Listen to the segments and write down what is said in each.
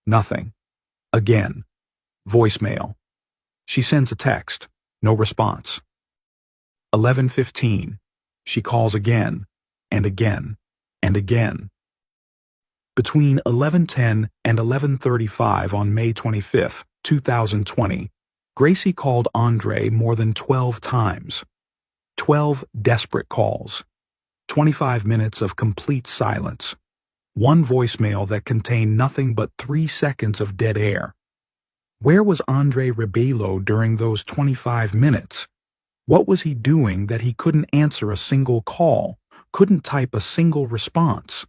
Nothing. Again. Voicemail. She sends a text. No response. 11:15. She calls again, and again, and again. Between 11:10 and 11:35 on May 25, 2020, Gracie called Andre more than 12 times. 12 desperate calls. 25 minutes of complete silence. One voicemail that contained nothing but 3 seconds of dead air. Where was Andre Rebelo during those 25 minutes? What was he doing that he couldn't answer a single call, couldn't type a single response?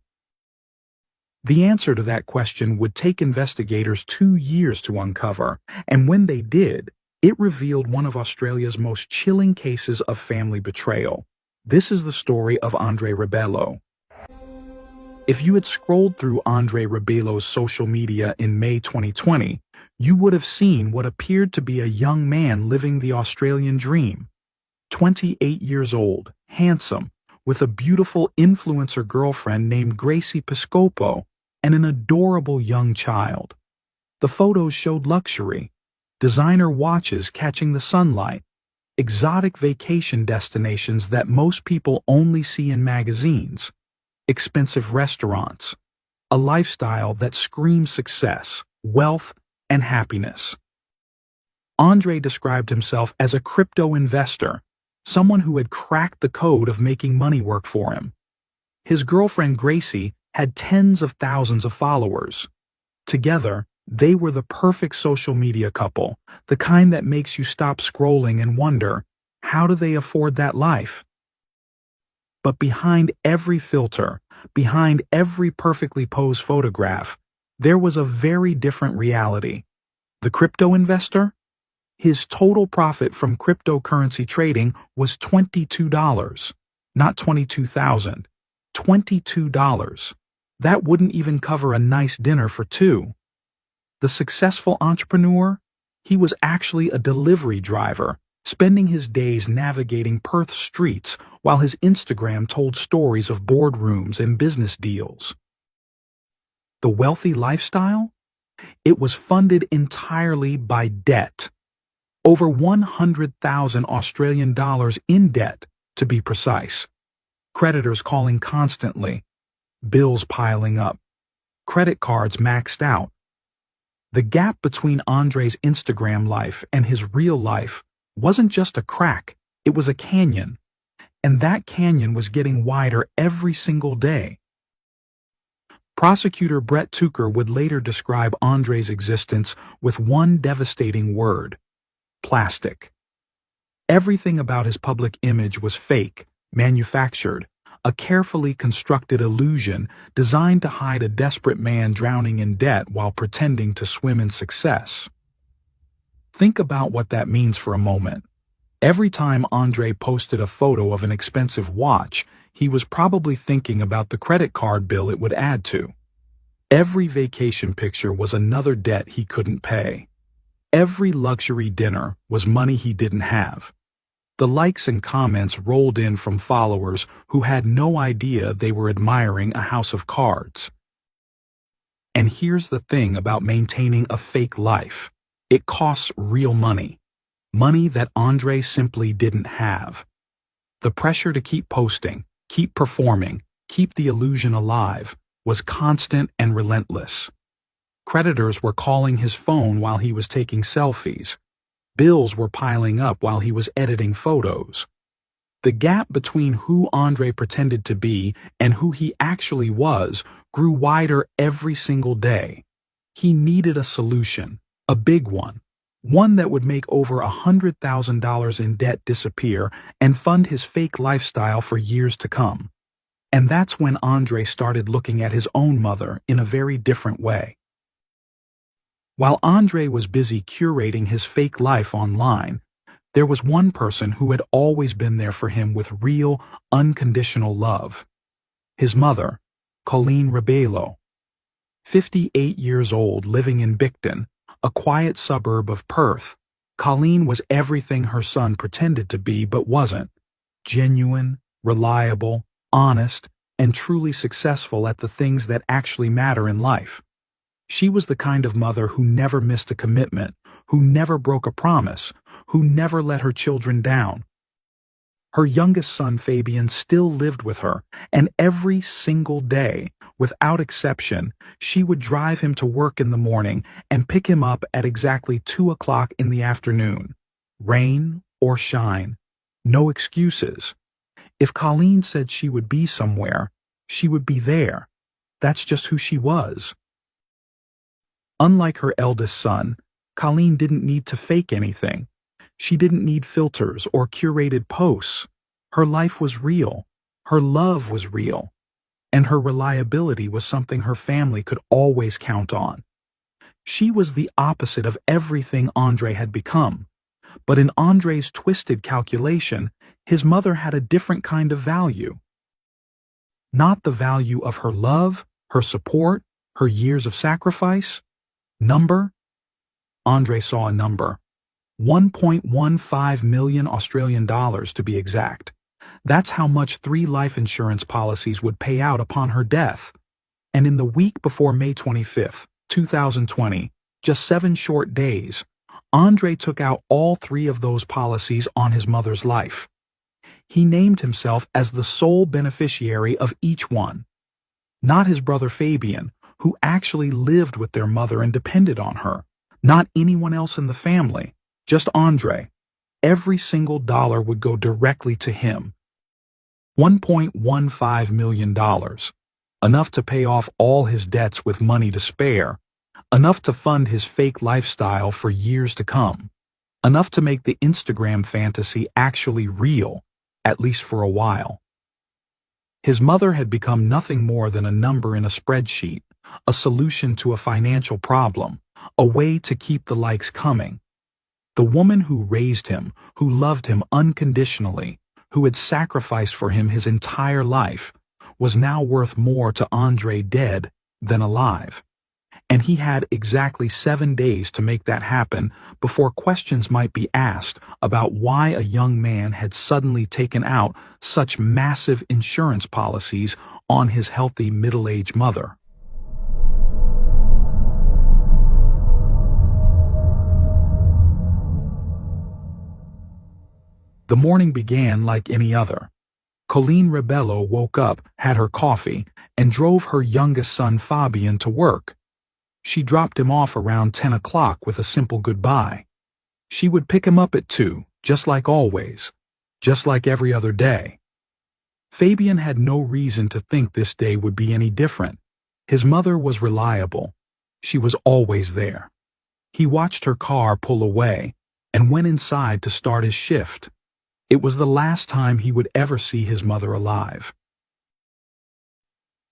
The answer to that question would take investigators 2 years to uncover, and when they did, it revealed one of Australia's most chilling cases of family betrayal. This is the story of Andre Rebelo. If you had scrolled through Andre Rebelo's social media in May 2020, you would have seen what appeared to be a young man living the Australian dream. 28 years old, handsome, with a beautiful influencer girlfriend named Gracie Piscopo and an adorable young child. The photos showed luxury, designer watches catching the sunlight, exotic vacation destinations that most people only see in magazines, expensive restaurants, a lifestyle that screams success, wealth, and happiness. Andre described himself as a crypto investor, someone who had cracked the code of making money work for him. His girlfriend Gracie had tens of thousands of followers. Together, they were the perfect social media couple, the kind that makes you stop scrolling and wonder, how do they afford that life? But behind every filter, behind every perfectly posed photograph, there was a very different reality. The crypto investor? His total profit from cryptocurrency trading was $22, not $22,000. $22. That wouldn't even cover a nice dinner for two. The successful entrepreneur? He was actually a delivery driver, spending his days navigating Perth's streets while his Instagram told stories of boardrooms and business deals. The wealthy lifestyle? It was funded entirely by debt. Over 100,000 Australian dollars in debt, to be precise. Creditors calling constantly. Bills piling up. Credit cards maxed out. The gap between Andre's Instagram life and his real life wasn't just a crack, it was a canyon. And that canyon was getting wider every single day. Prosecutor Brett Tucker would later describe Andre's existence with one devastating word: plastic. Everything about his public image was fake, manufactured, a carefully constructed illusion designed to hide a desperate man drowning in debt while pretending to swim in success. Think about what that means for a moment. Every time Andre posted a photo of an expensive watch, he was probably thinking about the credit card bill it would add to. Every vacation picture was another debt he couldn't pay. Every luxury dinner was money he didn't have. The likes and comments rolled in from followers who had no idea they were admiring a house of cards. And here's the thing about maintaining a fake life. It costs real money. Money that Andre simply didn't have. The pressure to keep posting, keep performing, keep the illusion alive was constant and relentless. Creditors were calling his phone while he was taking selfies. Bills were piling up while he was editing photos. The gap between who Andre pretended to be and who he actually was grew wider every single day. He needed a solution, a big one that would make over $100,000 in debt disappear and fund his fake lifestyle for years to come. And that's when Andre started looking at his own mother in a very different way. While Andre was busy curating his fake life online, there was one person who had always been there for him with real, unconditional love. His mother, Colleen Rebelo. 58 years old, living in Bicton, a quiet suburb of Perth, Colleen was everything her son pretended to be but wasn't. Genuine, reliable, honest, and truly successful at the things that actually matter in life. She was the kind of mother who never missed a commitment, who never broke a promise, who never let her children down. Her youngest son, Fabian, still lived with her, and every single day, without exception, she would drive him to work in the morning and pick him up at exactly 2 o'clock in the afternoon. Rain or shine. No excuses. If Colleen said she would be somewhere, she would be there. That's just who she was. Unlike her eldest son, Colleen didn't need to fake anything. She didn't need filters or curated posts. Her life was real. Her love was real. And her reliability was something her family could always count on. She was the opposite of everything Andre had become. But in Andre's twisted calculation, his mother had a different kind of value. Not the value of her love, her support, her years of sacrifice. Number? Andre saw a number. 1.15 million Australian dollars to be exact. That's how much 3 life insurance policies would pay out upon her death. And in the week before May 25, 2020, just 7 short days, Andre took out all 3 of those policies on his mother's life. He named himself as the sole beneficiary of each one. Not his brother Fabian, who actually lived with their mother and depended on her. Not anyone else in the family, just Andre. Every single dollar would go directly to him. $1.15 million. Enough to pay off all his debts with money to spare. Enough to fund his fake lifestyle for years to come. Enough to make the Instagram fantasy actually real, at least for a while. His mother had become nothing more than a number in a spreadsheet, a solution to a financial problem, a way to keep the likes coming. The woman who raised him, who loved him unconditionally, who had sacrificed for him his entire life, was now worth more to Andre dead than alive. And he had exactly 7 days to make that happen before questions might be asked about why a young man had suddenly taken out such massive insurance policies on his healthy middle-aged mother. The morning began like any other. Colleen Rebello woke up, had her coffee, and drove her youngest son Fabian to work. She dropped him off around 10 o'clock with a simple goodbye. She would pick him up at 2, just like always, just like every other day. Fabian had no reason to think this day would be any different. His mother was reliable. She was always there. He watched her car pull away and went inside to start his shift. It was the last time he would ever see his mother alive.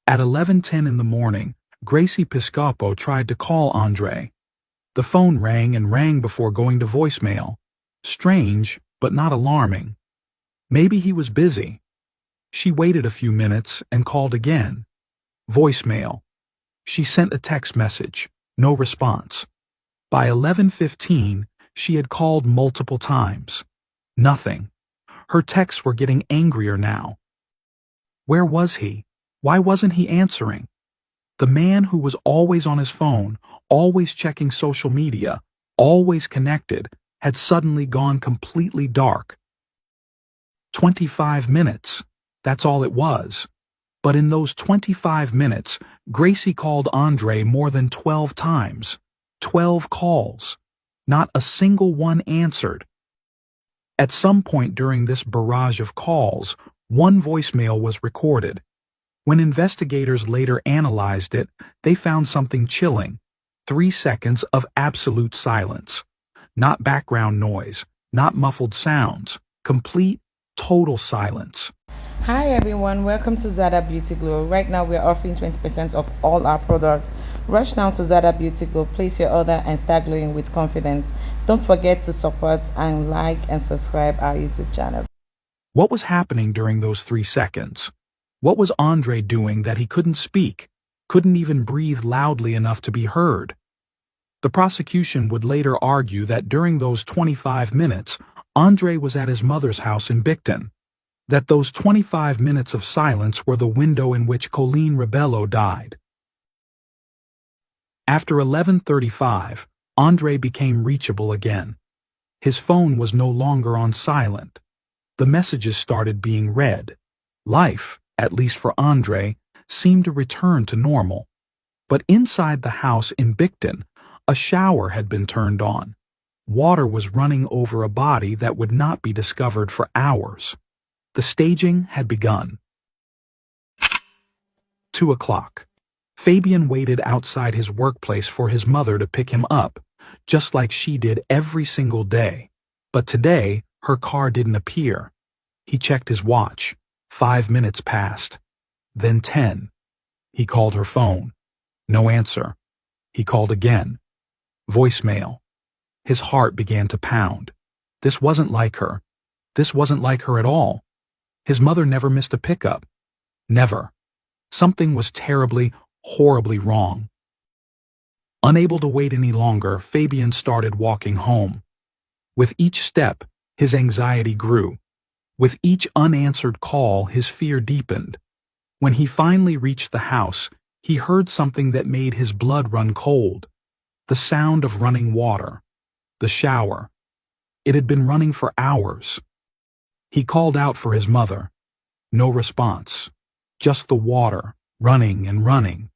At 11:10 in the morning, Gracie Piscopo tried to call Andre. The phone rang and rang before going to voicemail. Strange, but not alarming. Maybe he was busy. She waited a few minutes and called again. Voicemail. She sent a text message. No response. By 11:15, she had called multiple times. Nothing. Her texts were getting angrier now. Where was he? Why wasn't he answering? The man who was always on his phone, always checking social media, always connected, had suddenly gone completely dark. 25 minutes. That's all it was. But in those 25 minutes, Gracie called Andre more than 12 times. 12 calls. Not a single one answered. At some point during this barrage of calls, one voicemail was recorded. When investigators later analyzed it, they found something chilling. 3 seconds of absolute silence. Not background noise, not muffled sounds. Complete, total silence. Hi everyone, welcome to Zada Beauty Glow. Right now we're offering 20% off all our products. Rush now to Zada Beauty Glow, place your order and start glowing with confidence. Don't forget to support and like and subscribe our YouTube channel. What was happening during those 3 seconds? What was Andre doing that he couldn't speak, couldn't even breathe loudly enough to be heard? The prosecution would later argue that during those 25 minutes, Andre was at his mother's house in Bicton. That those 25 minutes of silence were the window in which Colleen Rebello died. After 11:35, Andre became reachable again. His phone was no longer on silent. The messages started being read. Life, at least for Andre, seemed to return to normal. But inside the house in Bickton, a shower had been turned on. Water was running over a body that would not be discovered for hours. The staging had begun. 2 o'clock. Fabian waited outside his workplace for his mother to pick him up, just like she did every single day. But today, her car didn't appear. He checked his watch. 5 minutes passed. Then 10. He called her phone. No answer. He called again. Voicemail. His heart began to pound. This wasn't like her. This wasn't like her at all. His mother never missed a pickup. Never. Something was terribly, horribly wrong. Unable to wait any longer, Fabian started walking home. With each step, his anxiety grew. With each unanswered call, his fear deepened. When he finally reached the house, he heard something that made his blood run cold. The sound of running water. The shower. It had been running for hours. He called out for his mother. No response. Just the water, running and running.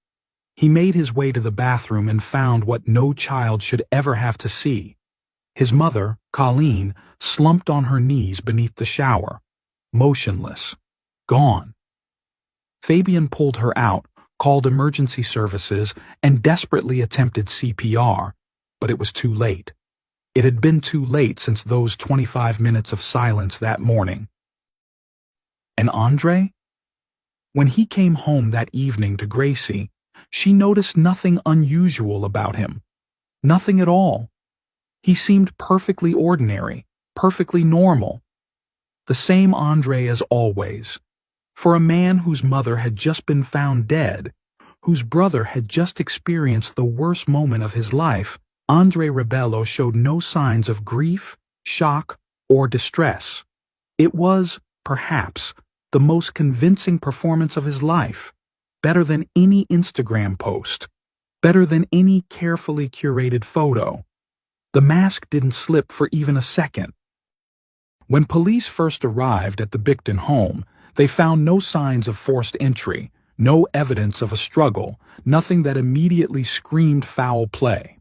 He made his way to the bathroom and found what no child should ever have to see. His mother, Colleen, slumped on her knees beneath the shower, motionless, gone. Fabian pulled her out, called emergency services, and desperately attempted CPR, but it was too late. It had been too late since those 25 minutes of silence that morning. And Andre? When he came home that evening to Gracie, she noticed nothing unusual about him. Nothing at all. He seemed perfectly ordinary, perfectly normal. The same Andre as always. For a man whose mother had just been found dead, whose brother had just experienced the worst moment of his life, Andre Rebello showed no signs of grief, shock, or distress. It was, perhaps, the most convincing performance of his life, better than any Instagram post, better than any carefully curated photo. The mask didn't slip for even a second. When police first arrived at the Bickton home, they found no signs of forced entry, no evidence of a struggle, nothing that immediately screamed foul play.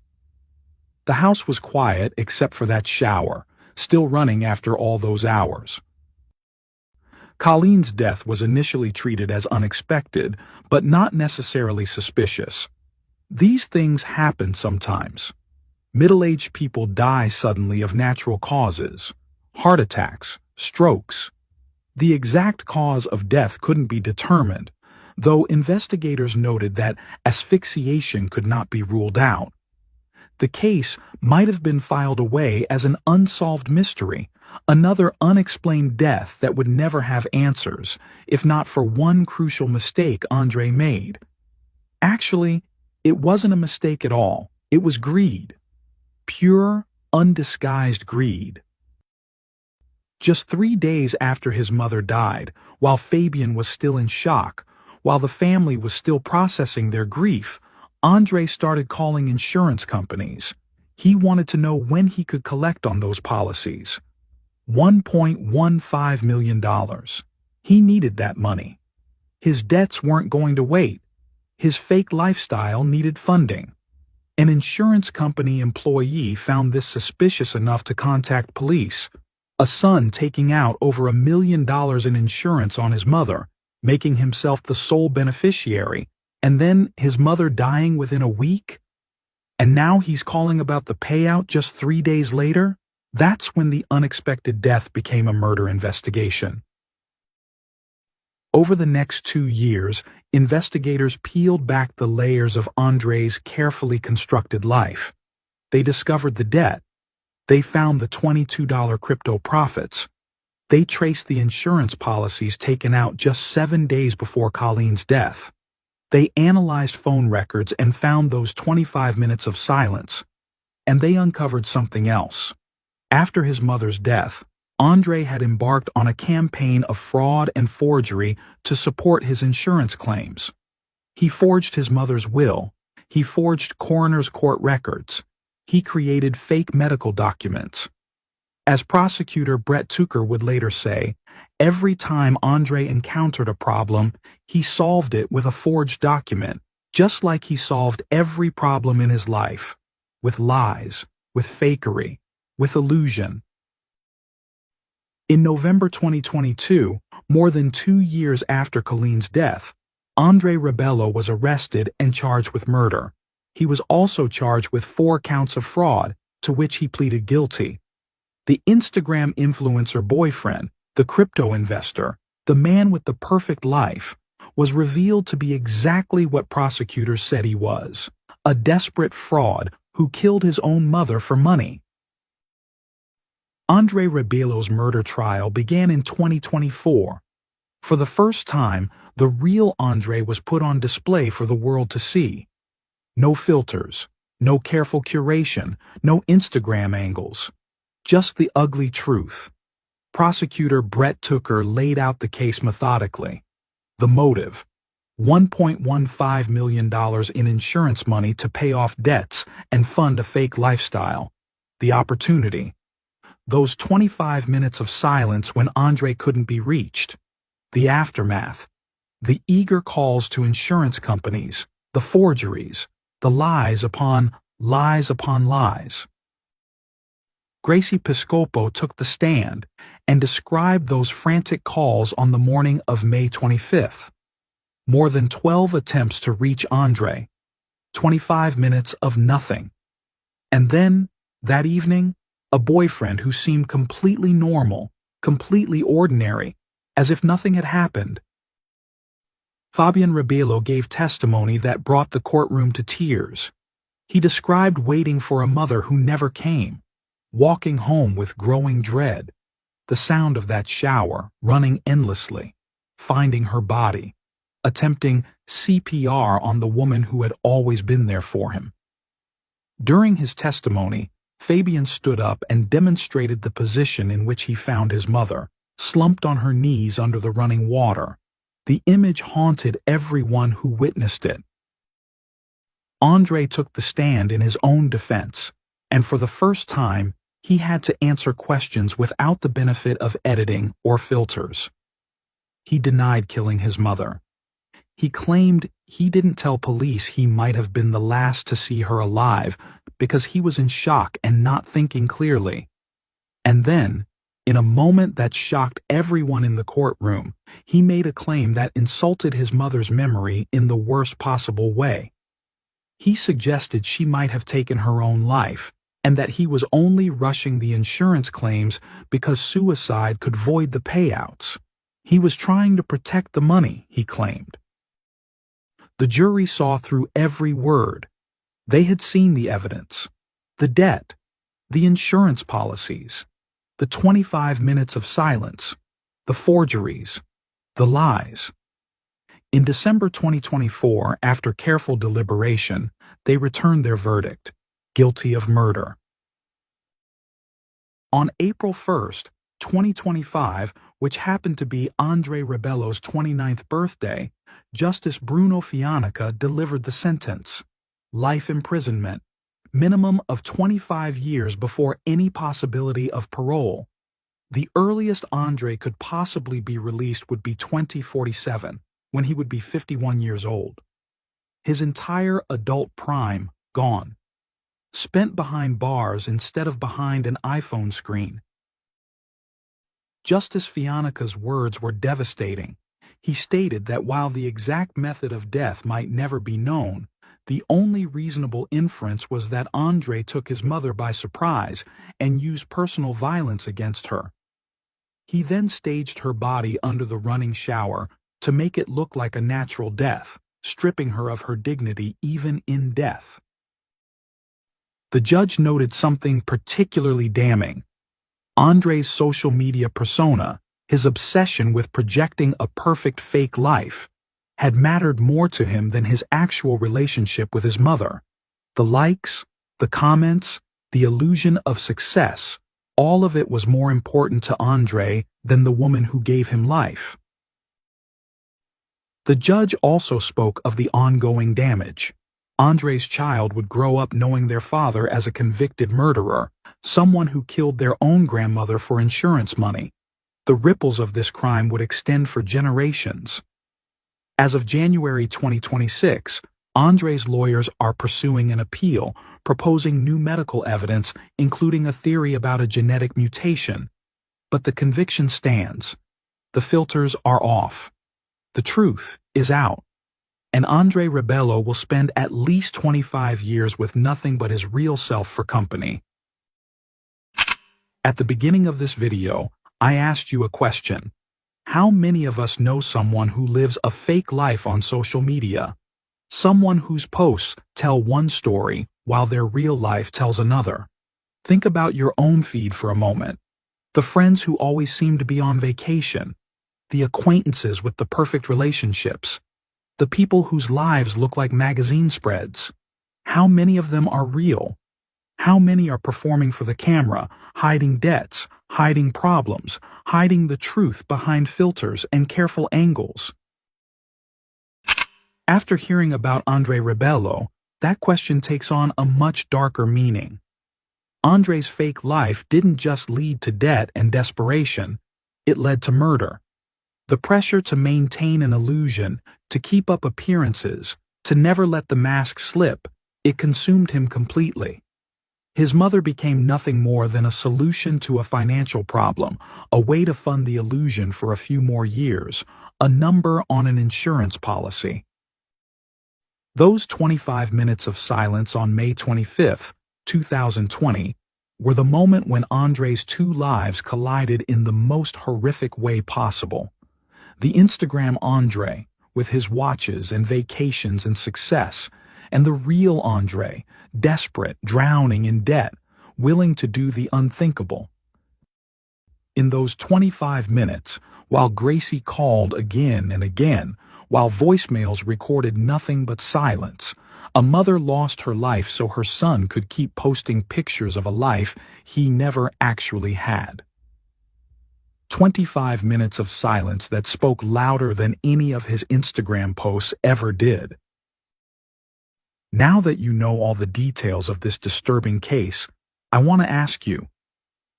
The house was quiet except for that shower, still running after all those hours. Colleen's death was initially treated as unexpected, but not necessarily suspicious. These things happen sometimes. Middle-aged people die suddenly of natural causes, heart attacks, strokes. The exact cause of death couldn't be determined, though investigators noted that asphyxiation could not be ruled out. The case might have been filed away as an unsolved mystery, another unexplained death that would never have answers, if not for one crucial mistake Andre made. Actually, it wasn't a mistake at all. It was greed. Pure, undisguised greed. Just 3 days after his mother died, while Fabian was still in shock, while the family was still processing their grief, Andre started calling insurance companies. He wanted to know when he could collect on those policies. $1.15 million. He needed that money. His debts weren't going to wait. His fake lifestyle needed funding. An insurance company employee found this suspicious enough to contact police. A son taking out over $1 million in insurance on his mother, making himself the sole beneficiary, and then his mother dying within a week? And now he's calling about the payout just 3 days later? That's when the unexpected death became a murder investigation. Over the next 2 years, investigators peeled back the layers of Andre's carefully constructed life. They discovered the debt. They found the $22 crypto profits. They traced the insurance policies taken out just 7 days before Colleen's death. They analyzed phone records and found those 25 minutes of silence. And they uncovered something else. After his mother's death, Andre had embarked on a campaign of fraud and forgery to support his insurance claims. He forged his mother's will. He forged coroner's court records. He created fake medical documents. As prosecutor Brett Tucker would later say, every time Andre encountered a problem, he solved it with a forged document, just like he solved every problem in his life, with lies, with fakery, with illusion. In November 2022, more than 2 years after Colleen's death, Andre Rebello was arrested and charged with murder. He was also charged with 4 counts of fraud, to which he pleaded guilty. The Instagram influencer boyfriend, the crypto investor, the man with the perfect life, was revealed to be exactly what prosecutors said he was, a desperate fraud who killed his own mother for money. Andre Rebello's murder trial began in 2024. For the first time, the real Andre was put on display for the world to see. No filters, no careful curation, no Instagram angles. Just the ugly truth. Prosecutor Brett Tucker laid out the case methodically. The motive: $1.15 million in insurance money to pay off debts and fund a fake lifestyle. The opportunity: those 25 minutes of silence when Andre couldn't be reached. The aftermath: the eager calls to insurance companies, the forgeries, the lies upon lies upon lies. Gracie Piscopo took the stand and described those frantic calls on the morning of May 25th. More than 12 attempts to reach Andre, 25 minutes of nothing. And then, that evening, a boyfriend who seemed completely normal, completely ordinary, as if nothing had happened. Fabian Rebello gave testimony that brought the courtroom to tears. He described waiting for a mother who never came, walking home with growing dread, the sound of that shower running endlessly, finding her body, attempting CPR on the woman who had always been there for him. During his testimony, Fabian stood up and demonstrated the position in which he found his mother, slumped on her knees under the running water. The image haunted everyone who witnessed it. Andre took the stand in his own defense, and for the first time, he had to answer questions without the benefit of editing or filters. He denied killing his mother. He claimed he didn't tell police he might have been the last to see her alive because he was in shock and not thinking clearly. And then, in a moment that shocked everyone in the courtroom, he made a claim that insulted his mother's memory in the worst possible way. He suggested she might have taken her own life, and that he was only rushing the insurance claims because suicide could void the payouts. He was trying to protect the money, he claimed. The jury saw through every word. They had seen the evidence, the debt, the insurance policies, the 25 minutes of silence, the forgeries, the lies. In December 2024, after careful deliberation, they returned their verdict: guilty of murder. On April 1st, 2025, which happened to be Andre Rebello's 29th birthday, Justice Bruno Fianca delivered the sentence: life imprisonment, minimum of 25 years before any possibility of parole. The earliest Andre could possibly be released would be 2047, when he would be 51 years old. His entire adult prime gone. Spent behind bars instead of behind an iPhone screen. Justice Fianca's words were devastating. He stated that while the exact method of death might never be known, the only reasonable inference was that Andre took his mother by surprise and used personal violence against her. He then staged her body under the running shower to make it look like a natural death, stripping her of her dignity even in death. The judge noted something particularly damning. Andre's social media persona, his obsession with projecting a perfect fake life, had mattered more to him than his actual relationship with his mother. The likes, the comments, the illusion of success, all of it was more important to Andre than the woman who gave him life. The judge also spoke of the ongoing damage. Andre's child would grow up knowing their father as a convicted murderer, someone who killed their own grandmother for insurance money. The ripples of this crime would extend for generations. As of January 2026, Andre's lawyers are pursuing an appeal, proposing new medical evidence, including a theory about a genetic mutation. But the conviction stands. The filters are off. The truth is out. And Andre Rebello will spend at least 25 years with nothing but his real self for company. At the beginning of this video, I asked you a question. How many of us know someone who lives a fake life on social media? Someone whose posts tell one story while their real life tells another. Think about your own feed for a moment. The friends who always seem to be on vacation. The acquaintances with the perfect relationships. The people whose lives look like magazine spreads. How many of them are real? How many are performing for the camera, hiding debts, hiding problems, hiding the truth behind filters and careful angles? After hearing about Andre Rebello, that question takes on a much darker meaning. Andre's fake life didn't just lead to debt and desperation, it led to murder. The pressure to maintain an illusion, to keep up appearances, to never let the mask slip, it consumed him completely. His mother became nothing more than a solution to a financial problem, a way to fund the illusion for a few more years, a number on an insurance policy. Those 25 minutes of silence on May 25, 2020, were the moment when Andre's two lives collided in the most horrific way possible. The Instagram Andre, with his watches and vacations and success, and the real Andre, desperate, drowning in debt, willing to do the unthinkable. In those 25 minutes, while Gracie called again and again, while voicemails recorded nothing but silence, a mother lost her life so her son could keep posting pictures of a life he never actually had. 25 minutes of silence that spoke louder than any of his Instagram posts ever did. Now that you know all the details of this disturbing case, I want to ask you,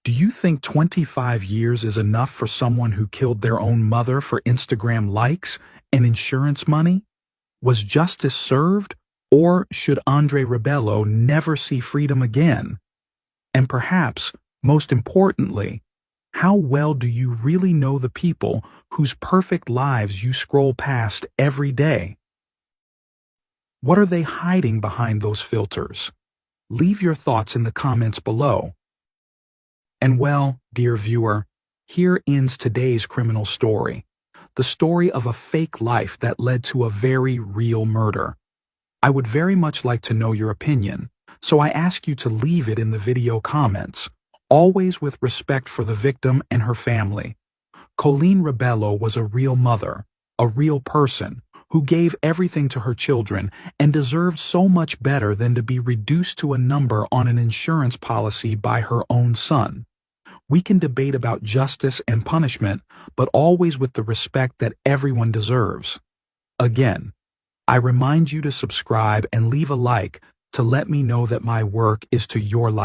do you think 25 years is enough for someone who killed their own mother for Instagram likes and insurance money? Was justice served, or should Andre Rebello never see freedom again? And perhaps, most importantly, how well do you really know the people whose perfect lives you scroll past every day? What are they hiding behind those filters? Leave your thoughts in the comments below. And well, dear viewer, here ends today's criminal story. The story of a fake life that led to a very real murder. I would very much like to know your opinion, so I ask you to leave it in the video comments, always with respect for the victim and her family. Colleen Rebello was a real mother, a real person, who gave everything to her children and deserved so much better than to be reduced to a number on an insurance policy by her own son. We can debate about justice and punishment, but always with the respect that everyone deserves. Again, I remind you to subscribe and leave a like to let me know that my work is to your liking.